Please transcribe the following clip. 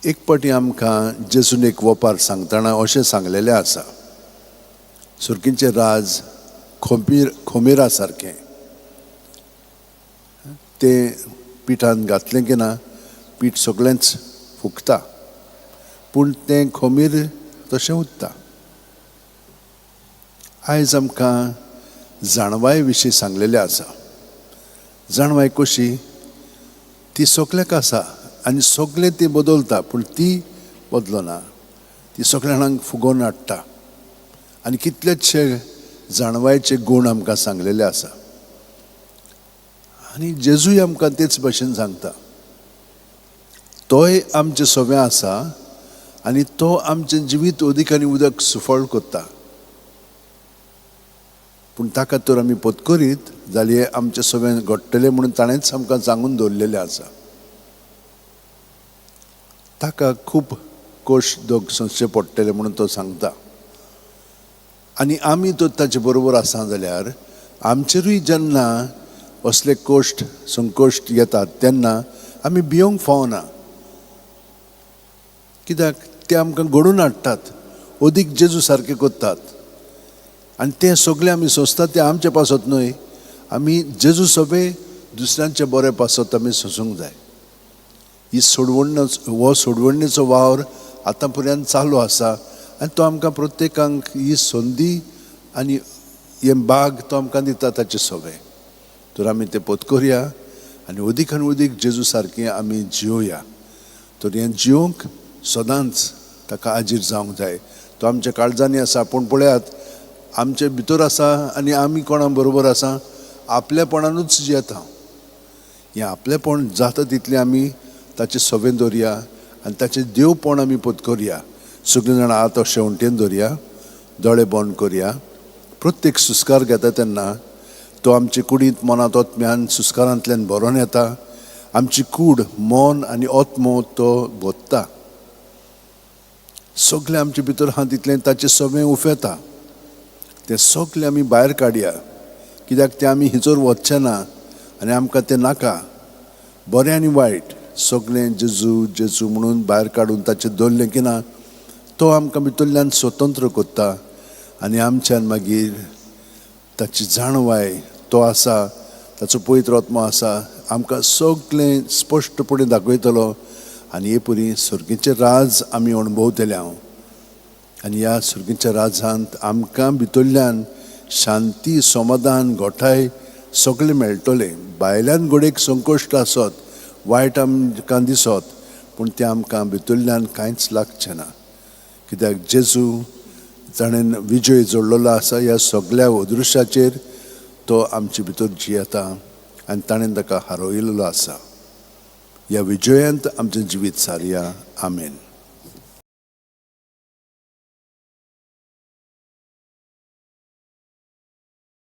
एक पाटी आमकां जेजून एक वपार सांगतना अशें सांगलेलें आसा, सुरकींचें राज खोमेरा सारकें. तें पिठान घातलें की ना पीठ सगळेंच फुगता, पूण तें खोमीर तशें उरता. आयज आमकां जाणवाय विशीं सांगलेलें आसा. जाणवाय कशी ती सगळ्याक आसा आनी सगळें ती बदलता, पूण ती बदलना. ती सगळ्या जाणांक फुगोवन हाडटा. आनी कितलेशे जाणवायचे गूण आमकां सांगलेले आसा. आनी जेजूय आमकां तेच भशेन सांगता. तोय आमचें सवें आसा आनी तो आमचें जिवीत उदीक आनी उदक सुफळ करता. पूण ताका तर आमी पत्करीत जाल्यार आमचें सवें घडटलें म्हणून ताणेंच आमकां सांगून दवरलेलें आसा. ताका खूब कोश्ट दोग सोंसचे पडटले म्हणून तो सांगता. आनी आमी तर ताचे बरोबर आसा जाल्यार आमचेरूय जेन्ना असले कोश्ट संकोश्ट येतात तेन्ना आमी भिवंक फावना. कित्याक ते आमकां घडोवन हाडटात, अदीक जेजू सारकें करतात. आनी ते सगळे आमी सोंसतात ते आमचे पासत न्हय, आमी जेजू सगळे दुसऱ्यांचे बरे पासत आमी सोंसूंक जाय. ही सोडवणेचो वावर आतां पर्यंत चालू आसा आनी तो आमकां प्रत्येकांक ही संदी आनी हें भाग तो आमकां दिता ताचे सवें. तर आमी तें पत्करया आनी अदीक आनी अदीक जेजू सारकें आमी जियोया. तर हें जियोंक सदांच ताका आजीर जावंक जाय. तो आमच्या काळजांनी आसा, पूण पळयात आमचे भितर आसा आनी आमी कोणा बरोबर आसा आपलेपणानूच जियेता. हें आपलेपण जाता तितलें आमी ताचे सवें दवरया आनी ताचें देवपण आमी पत्करया. सगळीं जाणां आतां शेवटेन दवरया, दोळे बंद करया. प्रत्येक सुस्कार घेता तेन्ना तो आमचे कुडींत मनांत आत्म्यान सुस्कारांतल्यान भरोन येता. आमची कूड मन आनी आत्मो तो भोत्ता. सगळें आमचे भितर आहा तितलें ताचें सवें उफेता. तें सगळें आमी भायर काडया, कित्याक तें आमी हिचोर वचचें ना आनी आमकां तें नाका. बरें आनी वायट सगळें जेजू जेजू म्हणून भायर काडून ताचें दवरलें की ना तो आमकां भितरल्यान स्वतंत्र करता. आनी आमच्यान मागीर ताची जाणवाय तो आसा, ताचो पवित्र आत्मो आसा, आमकां सगळें स्पश्टपणे दाखयतलो. आनी हे परी सुरगेचें राज आमी अणभवतले हांव. आनी ह्या सुरगेच्या राजांत आमकां भितरल्यान शांती समाधान घोटाय सगळें मेळटलें. भायल्यान घडयेक संकोश्ट आसत, वायट आमकां दिसत, पूण तें आमकां भितरल्यान कांयच लागचें ना. कित्याक जेजू ताणें विजय जोडलेलो आसा ह्या सगळ्या अदृश्याचेर. तो आमचे भितर जियेता आनी ताणें ताका हारोयलेलो आसा. ह्या विजयांत आमचें जिवीत सारया. आमेन.